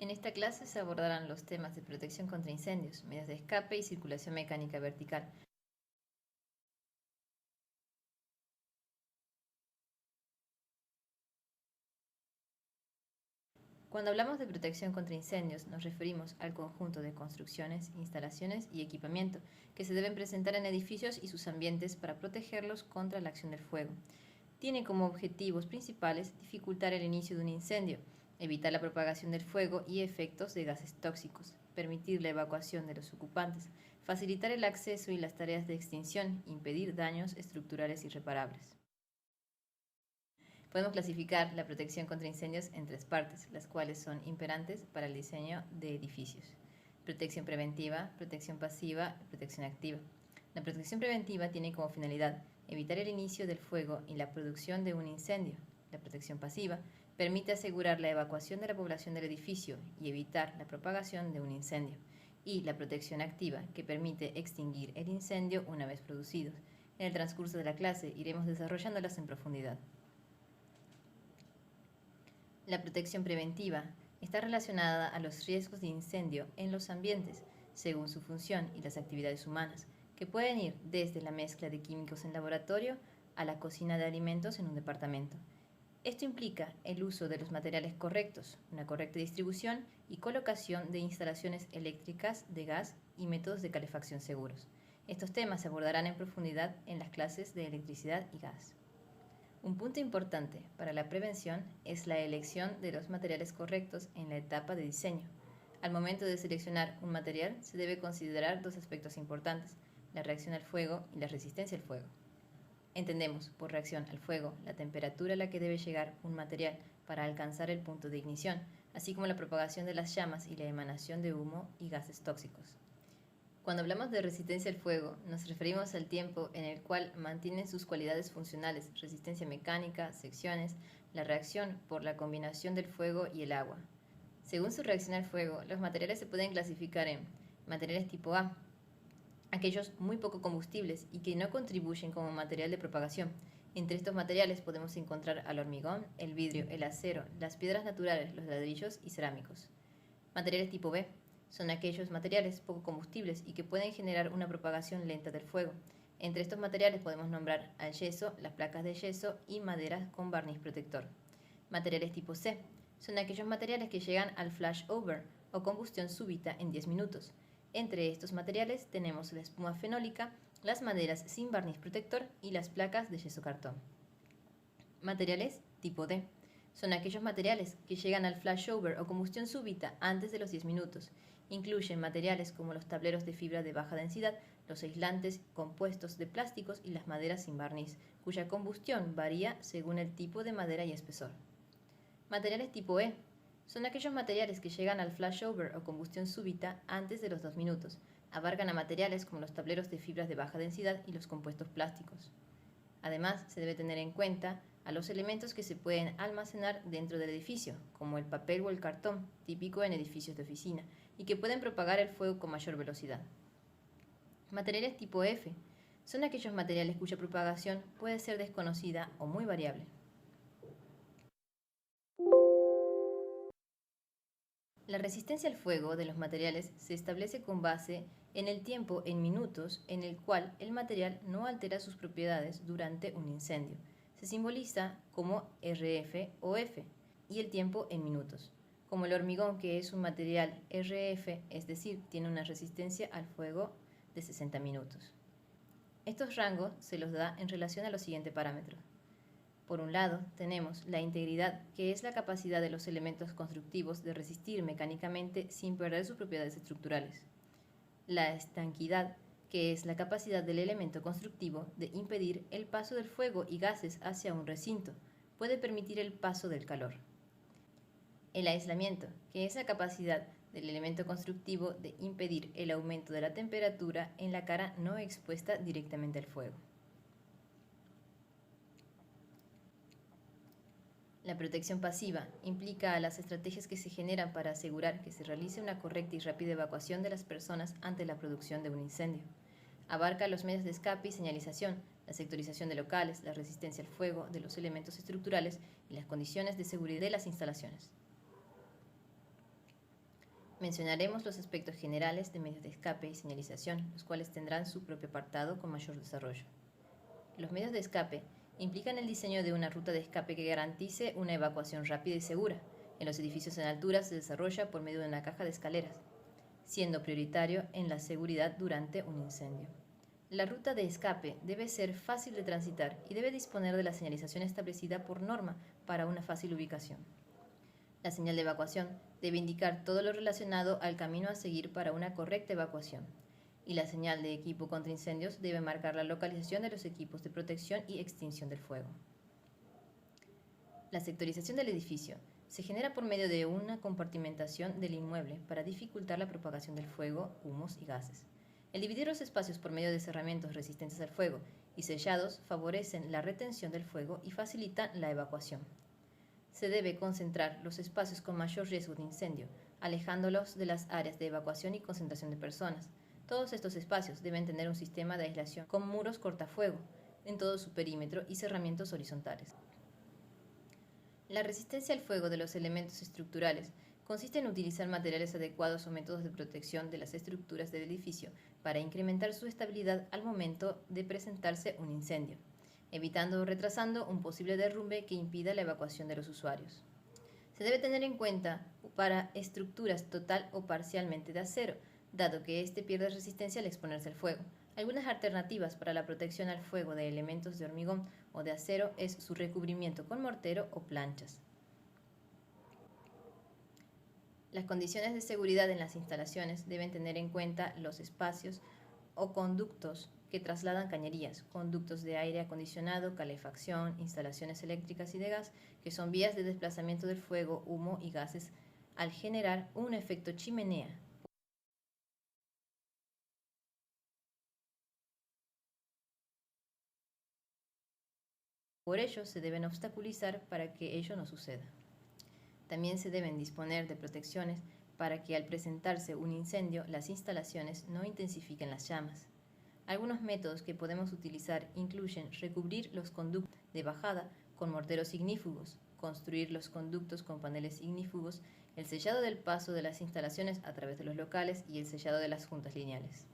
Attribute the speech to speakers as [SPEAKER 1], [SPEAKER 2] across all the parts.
[SPEAKER 1] En esta clase se abordarán los temas de protección contra incendios, medios de escape y circulación mecánica vertical. Cuando hablamos de protección contra incendios, nos referimos al conjunto de construcciones, instalaciones y equipamiento que se deben presentar en edificios y sus ambientes para protegerlos contra la acción del fuego. Tiene como objetivos principales dificultar el inicio de un incendio, evitar la propagación del fuego y efectos de gases tóxicos, permitir la evacuación de los ocupantes, facilitar el acceso y las tareas de extinción, impedir daños estructurales irreparables. Podemos clasificar la protección contra incendios en tres partes, las cuales son imperantes para el diseño de edificios: protección preventiva, protección pasiva y protección activa. La protección preventiva tiene como finalidad evitar el inicio del fuego y la producción de un incendio. La protección pasiva permite asegurar la evacuación de la población del edificio y evitar la propagación de un incendio. Y la protección activa, que permite extinguir el incendio una vez producido. En el transcurso de la clase iremos desarrollándolas en profundidad. La protección preventiva está relacionada a los riesgos de incendio en los ambientes, según su función y las actividades humanas, que pueden ir desde la mezcla de químicos en laboratorio a la cocina de alimentos en un departamento. Esto implica el uso de los materiales correctos, una correcta distribución y colocación de instalaciones eléctricas, de gas y métodos de calefacción seguros. Estos temas se abordarán en profundidad en las clases de electricidad y gas. Un punto importante para la prevención es la elección de los materiales correctos en la etapa de diseño. Al momento de seleccionar un material se debe considerar dos aspectos importantes: la reacción al fuego y la resistencia al fuego. Entendemos por reacción al fuego la temperatura a la que debe llegar un material para alcanzar el punto de ignición, así como la propagación de las llamas y la emanación de humo y gases tóxicos. Cuando hablamos de resistencia al fuego, nos referimos al tiempo en el cual mantienen sus cualidades funcionales: resistencia mecánica, secciones, la reacción por la combinación del fuego y el agua. Según su reacción al fuego, los materiales se pueden clasificar en materiales tipo A, aquellos muy poco combustibles y que no contribuyen como material de propagación. Entre estos materiales podemos encontrar al hormigón, el vidrio, el acero, las piedras naturales, los ladrillos y cerámicos. Materiales tipo B son aquellos materiales poco combustibles y que pueden generar una propagación lenta del fuego. Entre estos materiales podemos nombrar al yeso, las placas de yeso y maderas con barniz protector. Materiales tipo C son aquellos materiales que llegan al flashover o combustión súbita en 10 minutos. Entre estos materiales tenemos la espuma fenólica, las maderas sin barniz protector y las placas de yeso cartón. Materiales tipo D son aquellos materiales que llegan al flashover o combustión súbita antes de los 10 minutos. Incluyen materiales como los tableros de fibra de baja densidad, los aislantes compuestos de plásticos y las maderas sin barniz, cuya combustión varía según el tipo de madera y espesor. Materiales tipo E son aquellos materiales que llegan al flashover o combustión súbita antes de los 2 minutos. Abarcan a materiales como los tableros de fibras de baja densidad y los compuestos plásticos. Además, se debe tener en cuenta a los elementos que se pueden almacenar dentro del edificio, como el papel o el cartón, típico en edificios de oficina, y que pueden propagar el fuego con mayor velocidad. Materiales tipo F son aquellos materiales cuya propagación puede ser desconocida o muy variable. La resistencia al fuego de los materiales se establece con base en el tiempo en minutos en el cual el material no altera sus propiedades durante un incendio. Se simboliza como RF o F, y el tiempo en minutos. Como el hormigón, que es un material RF, es decir, tiene una resistencia al fuego de 60 minutos. Estos rangos se los da en relación a los siguientes parámetros. Por un lado, tenemos la integridad, que es la capacidad de los elementos constructivos de resistir mecánicamente sin perder sus propiedades estructurales. La estanquidad, que es la capacidad del elemento constructivo de impedir el paso del fuego y gases hacia un recinto, puede permitir el paso del calor. El aislamiento, que es la capacidad del elemento constructivo de impedir el aumento de la temperatura en la cara no expuesta directamente al fuego. La protección pasiva implica las estrategias que se generan para asegurar que se realice una correcta y rápida evacuación de las personas ante la producción de un incendio. Abarca los medios de escape y señalización, la sectorización de locales, la resistencia al fuego de los elementos estructurales y las condiciones de seguridad de las instalaciones. Mencionaremos los aspectos generales de medios de escape y señalización, los cuales tendrán su propio apartado con mayor desarrollo. Los medios de escape implican el diseño de una ruta de escape que garantice una evacuación rápida y segura. En los edificios en altura se desarrolla por medio de una caja de escaleras, siendo prioritario en la seguridad durante un incendio. La ruta de escape debe ser fácil de transitar y debe disponer de la señalización establecida por norma para una fácil ubicación. La señal de evacuación debe indicar todo lo relacionado al camino a seguir para una correcta evacuación. Y la señal de equipo contra incendios debe marcar la localización de los equipos de protección y extinción del fuego. La sectorización del edificio se genera por medio de una compartimentación del inmueble para dificultar la propagación del fuego, humos y gases. El dividir los espacios por medio de cerramientos resistentes al fuego y sellados favorecen la retención del fuego y facilitan la evacuación. Se debe concentrar los espacios con mayor riesgo de incendio, alejándolos de las áreas de evacuación y concentración de personas. Todos estos espacios deben tener un sistema de aislación con muros cortafuego en todo su perímetro y cerramientos horizontales. La resistencia al fuego de los elementos estructurales consiste en utilizar materiales adecuados o métodos de protección de las estructuras del edificio para incrementar su estabilidad al momento de presentarse un incendio, evitando o retrasando un posible derrumbe que impida la evacuación de los usuarios. Se debe tener en cuenta para estructuras total o parcialmente de acero, dado que éste pierde resistencia al exponerse al fuego. Algunas alternativas para la protección al fuego de elementos de hormigón o de acero es su recubrimiento con mortero o planchas. Las condiciones de seguridad en las instalaciones deben tener en cuenta los espacios o conductos que trasladan cañerías, conductos de aire acondicionado, calefacción, instalaciones eléctricas y de gas, que son vías de desplazamiento del fuego, humo y gases al generar un efecto chimenea. Por ello, se deben obstaculizar para que ello no suceda. También se deben disponer de protecciones para que al presentarse un incendio, las instalaciones no intensifiquen las llamas. Algunos métodos que podemos utilizar incluyen recubrir los conductos de bajada con morteros ignífugos, construir los conductos con paneles ignífugos, el sellado del paso de las instalaciones a través de los locales y el sellado de las juntas lineales.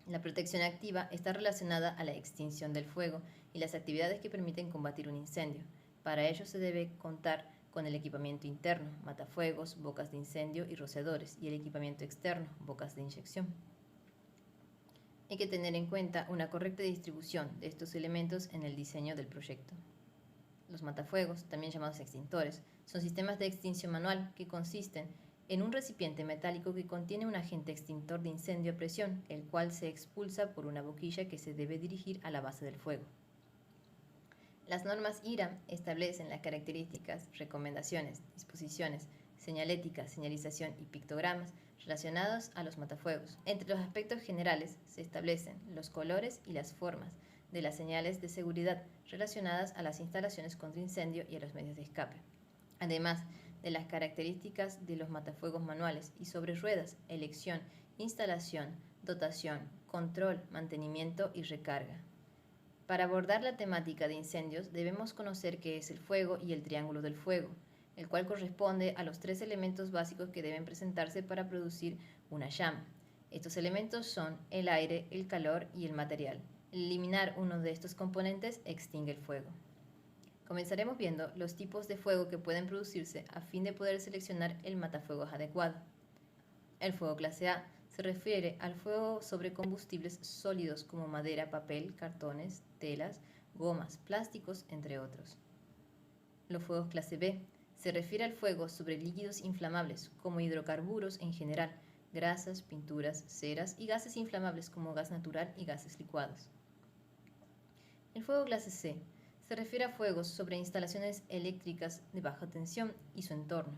[SPEAKER 1] La protección activa está relacionada a la extinción del fuego y las actividades que permiten combatir un incendio. Para ello se debe contar con el equipamiento interno, matafuegos, bocas de incendio y rociadores, y el equipamiento externo, bocas de inyección. Hay que tener en cuenta una correcta distribución de estos elementos en el diseño del proyecto. Los matafuegos, también llamados extintores, son sistemas de extinción manual que consisten en un recipiente metálico que contiene un agente extintor de incendio a presión, el cual se expulsa por una boquilla que se debe dirigir a la base del fuego. Las normas IRAM establecen las características, recomendaciones, disposiciones, señalética, señalización y pictogramas relacionados a los matafuegos. Entre los aspectos generales se establecen los colores y las formas de las señales de seguridad relacionadas a las instalaciones contra incendio y a los medios de escape, además de las características de los matafuegos manuales y sobre ruedas, elección, instalación, dotación, control, mantenimiento y recarga. Para abordar la temática de incendios debemos conocer qué es el fuego y el triángulo del fuego, el cual corresponde a los 3 elementos básicos que deben presentarse para producir una llama. Estos elementos son el aire, el calor y el material. Eliminar uno de estos componentes extingue el fuego. Comenzaremos viendo los tipos de fuego que pueden producirse a fin de poder seleccionar el matafuegos adecuado. El fuego clase A se refiere al fuego sobre combustibles sólidos como madera, papel, cartones, telas, gomas, plásticos, entre otros. Los fuegos clase B se refiere al fuego sobre líquidos inflamables como hidrocarburos en general, grasas, pinturas, ceras y gases inflamables como gas natural y gases licuados. El fuego clase C se refiere a fuegos sobre instalaciones eléctricas de baja tensión y su entorno.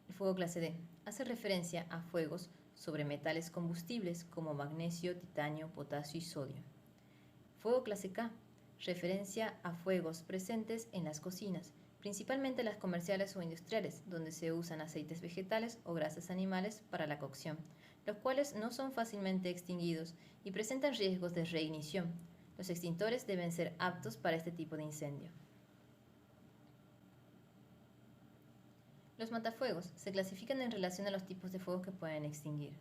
[SPEAKER 1] El fuego clase D hace referencia a fuegos sobre metales combustibles como magnesio, titanio, potasio y sodio. Fuego clase K, referencia a fuegos presentes en las cocinas, principalmente las comerciales o industriales, donde se usan aceites vegetales o grasas animales para la cocción, los cuales no son fácilmente extinguidos y presentan riesgos de reignición. Los extintores deben ser aptos para este tipo de incendio. Los matafuegos se clasifican en relación a los tipos de fuegos que pueden extinguir.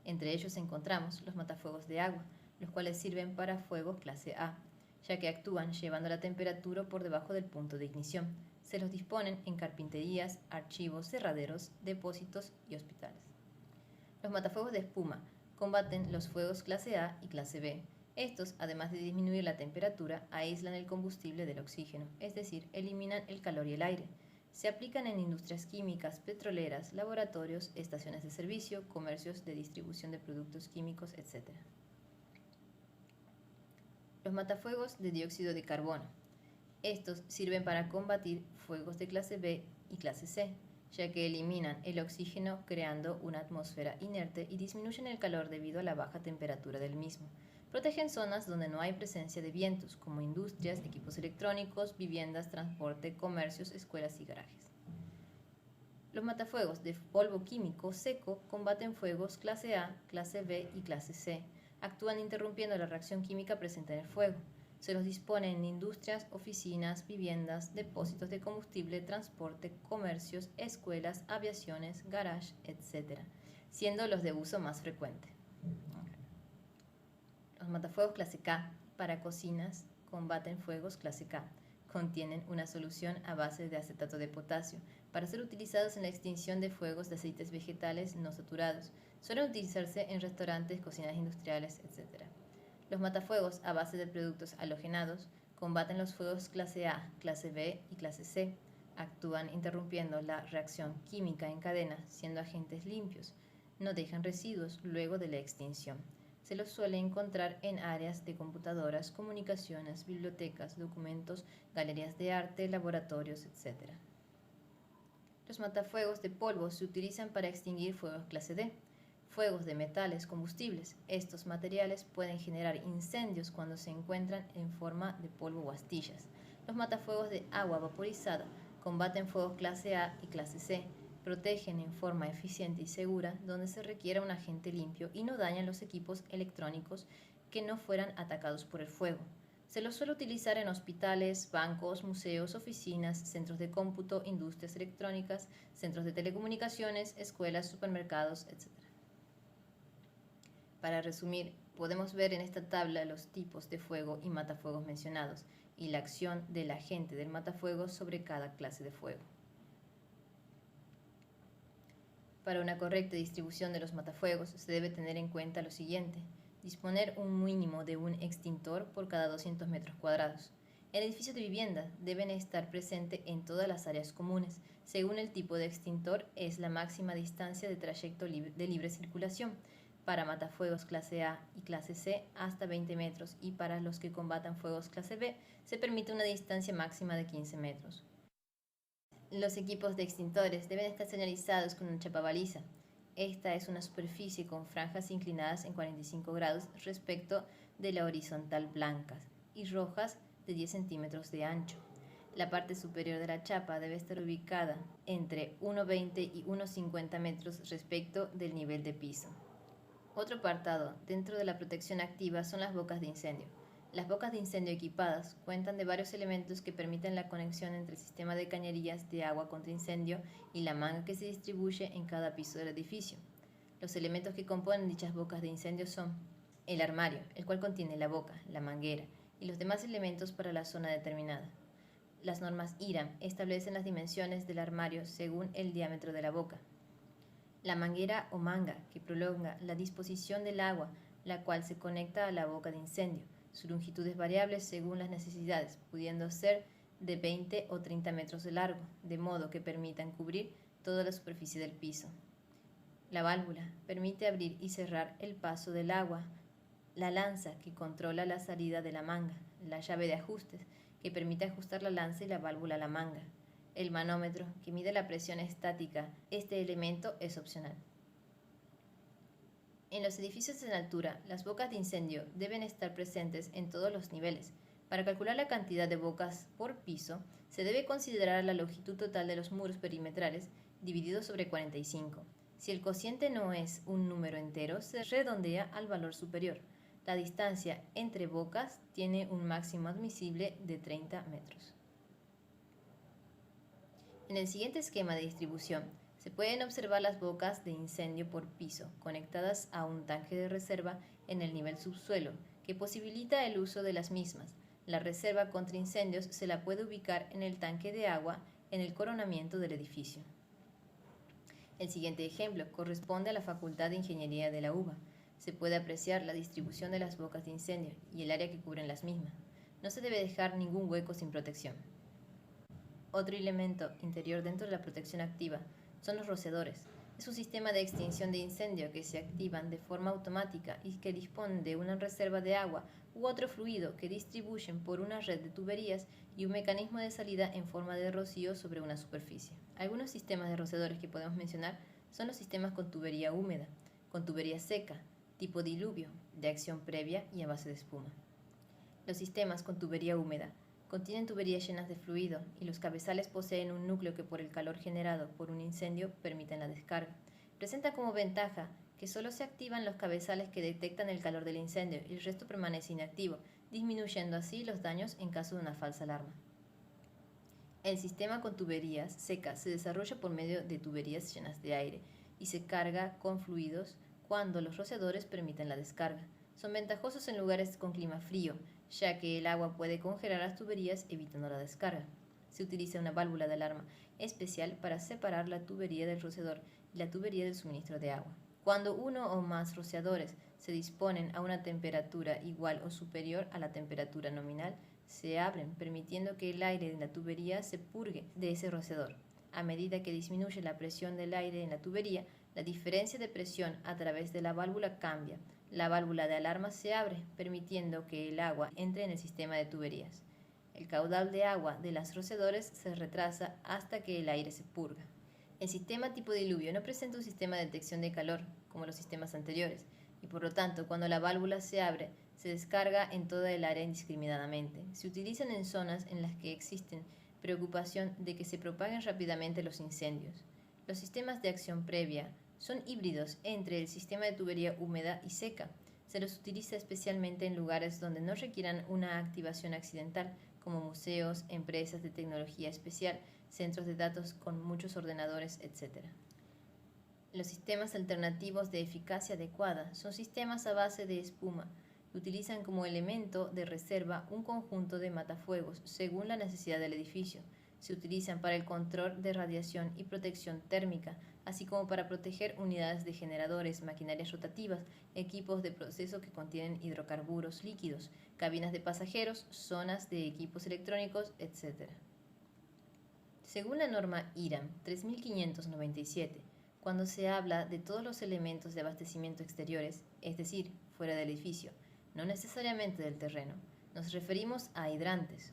[SPEAKER 1] Entre ellos encontramos los matafuegos de agua, los cuales sirven para fuegos clase A, ya que actúan llevando la temperatura por debajo del punto de ignición. Se los disponen en carpinterías, archivos, cerraderos, depósitos y hospitales. Los matafuegos de espuma combaten los fuegos clase A y clase B. Estos, además de disminuir la temperatura, aíslan el combustible del oxígeno, es decir, eliminan el calor y el aire. Se aplican en industrias químicas, petroleras, laboratorios, estaciones de servicio, comercios de distribución de productos químicos, etc. Los matafuegos de dióxido de carbono. Estos sirven para combatir fuegos de clase B y clase C, ya que eliminan el oxígeno creando una atmósfera inerte y disminuyen el calor debido a la baja temperatura del mismo. Protegen zonas donde no hay presencia de vientos, como industrias, equipos electrónicos, viviendas, transporte, comercios, escuelas y garajes. Los matafuegos de polvo químico seco combaten fuegos clase A, clase B y clase C. Actúan interrumpiendo la reacción química presente en el fuego. Se los dispone en industrias, oficinas, viviendas, depósitos de combustible, transporte, comercios, escuelas, aviaciones, garages, etc., siendo los de uso más frecuente. Los matafuegos clase K para cocinas combaten fuegos clase K. Contienen una solución a base de acetato de potasio para ser utilizados en la extinción de fuegos de aceites vegetales no saturados. Suelen utilizarse en restaurantes, cocinas industriales, etc. Los matafuegos a base de productos halogenados combaten los fuegos clase A, clase B y clase C. Actúan interrumpiendo la reacción química en cadena, siendo agentes limpios. No dejan residuos luego de la extinción. Se los suele encontrar en áreas de computadoras, comunicaciones, bibliotecas, documentos, galerías de arte, laboratorios, etc. Los matafuegos de polvo se utilizan para extinguir fuegos clase D. Fuegos de metales combustibles. Estos materiales pueden generar incendios cuando se encuentran en forma de polvo o astillas. Los matafuegos de agua vaporizada combaten fuegos clase A y clase C. Protegen en forma eficiente y segura donde se requiera un agente limpio y no dañan los equipos electrónicos que no fueran atacados por el fuego. Se los suele utilizar en hospitales, bancos, museos, oficinas, centros de cómputo, industrias electrónicas, centros de telecomunicaciones, escuelas, supermercados, etc. Para resumir, podemos ver en esta tabla los tipos de fuego y matafuegos mencionados y la acción del agente del matafuego sobre cada clase de fuego. Para una correcta distribución de los matafuegos se debe tener en cuenta lo siguiente: disponer un mínimo de un extintor por cada 200 metros cuadrados. En edificios de vivienda deben estar presentes en todas las áreas comunes. Según el tipo de extintor es la máxima distancia de trayecto de libre circulación. Para matafuegos clase A y clase C hasta 20 metros y para los que combatan fuegos clase B se permite una distancia máxima de 15 metros. Los equipos de extintores deben estar señalizados con una chapa baliza. Esta es una superficie con franjas inclinadas en 45 grados respecto de la horizontal blancas y rojas de 10 centímetros de ancho. La parte superior de la chapa debe estar ubicada entre 1,20 y 1,50 metros respecto del nivel de piso. Otro apartado dentro de la protección activa son las bocas de incendio. Las bocas de incendio equipadas cuentan de varios elementos que permiten la conexión entre el sistema de cañerías de agua contra incendio y la manga que se distribuye en cada piso del edificio. Los elementos que componen dichas bocas de incendio son el armario, el cual contiene la boca, la manguera y los demás elementos para la zona determinada. Las normas IRAM establecen las dimensiones del armario según el diámetro de la boca. La manguera o manga, que prolonga la disposición del agua, la cual se conecta a la boca de incendio. Su longitud es variable según las necesidades, pudiendo ser de 20 o 30 metros de largo, de modo que permitan cubrir toda la superficie del piso. La válvula permite abrir y cerrar el paso del agua. La lanza, que controla la salida de la manga. La llave de ajustes, que permite ajustar la lanza y la válvula a la manga. El manómetro, que mide la presión estática. Este elemento es opcional. En los edificios en altura, las bocas de incendio deben estar presentes en todos los niveles. Para calcular la cantidad de bocas por piso, se debe considerar la longitud total de los muros perimetrales dividido sobre 45. Si el cociente no es un número entero, se redondea al valor superior. La distancia entre bocas tiene un máximo admisible de 30 metros. En el siguiente esquema de distribución, se pueden observar las bocas de incendio por piso, conectadas a un tanque de reserva en el nivel subsuelo, que posibilita el uso de las mismas. La reserva contra incendios se la puede ubicar en el tanque de agua en el coronamiento del edificio. El siguiente ejemplo corresponde a la Facultad de Ingeniería de la UBA. Se puede apreciar la distribución de las bocas de incendio y el área que cubren las mismas. No se debe dejar ningún hueco sin protección. Otro elemento interior dentro de la protección activa son los rociadores. Es un sistema de extinción de incendio que se activan de forma automática y que disponen de una reserva de agua u otro fluido que distribuyen por una red de tuberías y un mecanismo de salida en forma de rocío sobre una superficie. Algunos sistemas de rociadores que podemos mencionar son los sistemas con tubería húmeda, con tubería seca, tipo diluvio, de acción previa y a base de espuma. Los sistemas con tubería húmeda contienen tuberías llenas de fluido y los cabezales poseen un núcleo que por el calor generado por un incendio permiten la descarga. Presenta como ventaja que solo se activan los cabezales que detectan el calor del incendio y el resto permanece inactivo, disminuyendo así los daños en caso de una falsa alarma. El sistema con tuberías secas se desarrolla por medio de tuberías llenas de aire y se carga con fluidos cuando los rociadores permiten la descarga. Son ventajosos en lugares con clima frío, ya que el agua puede congelar las tuberías evitando la descarga. Se utiliza una válvula de alarma especial para separar la tubería del rociador y la tubería del suministro de agua. Cuando uno o más rociadores se disponen a una temperatura igual o superior a la temperatura nominal, se abren, permitiendo que el aire de la tubería se purgue de ese rociador. A medida que disminuye la presión del aire en la tubería, la diferencia de presión a través de la válvula cambia. La válvula de alarma se abre, permitiendo que el agua entre en el sistema de tuberías. El caudal de agua de los rociadores se retrasa hasta que el aire se purga. El sistema tipo diluvio no presenta un sistema de detección de calor, como los sistemas anteriores, y por lo tanto, cuando la válvula se abre, se descarga en toda el área indiscriminadamente. Se utilizan en zonas en las que existe preocupación de que se propaguen rápidamente los incendios. Los sistemas de acción previa son híbridos entre el sistema de tubería húmeda y seca. Se los utiliza especialmente en lugares donde no requieran una activación accidental, como museos, empresas de tecnología especial, centros de datos con muchos ordenadores, etc. Los sistemas alternativos de eficacia adecuada son sistemas a base de espuma que utilizan como elemento de reserva un conjunto de matafuegos según la necesidad del edificio. Se utilizan para el control de radiación y protección térmica, así como para proteger unidades de generadores, maquinarias rotativas, equipos de proceso que contienen hidrocarburos líquidos, cabinas de pasajeros, zonas de equipos electrónicos, etc. Según la norma IRAM 3597, cuando se habla de todos los elementos de abastecimiento exteriores, es decir, fuera del edificio, no necesariamente del terreno, nos referimos a hidrantes.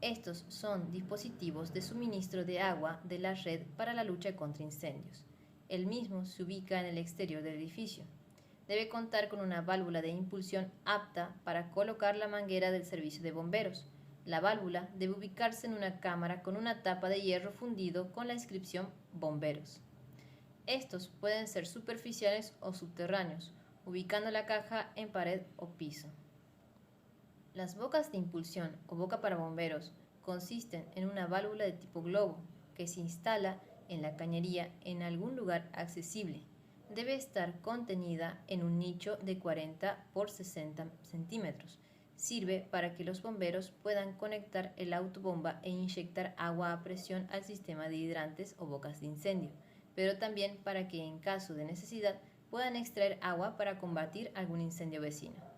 [SPEAKER 1] Estos son dispositivos de suministro de agua de la red para la lucha contra incendios. El mismo se ubica en el exterior del edificio. Debe contar con una válvula de impulsión apta para colocar la manguera del servicio de bomberos. La válvula debe ubicarse en una cámara con una tapa de hierro fundido con la inscripción Bomberos. Estos pueden ser superficiales o subterráneos, ubicando la caja en pared o piso. Las bocas de impulsión o boca para bomberos consisten en una válvula de tipo globo que se instala en la cañería en algún lugar accesible. Debe estar contenida en un nicho de 40 por 60 centímetros. Sirve para que los bomberos puedan conectar el autobomba e inyectar agua a presión al sistema de hidrantes o bocas de incendio, pero también para que en caso de necesidad puedan extraer agua para combatir algún incendio vecino.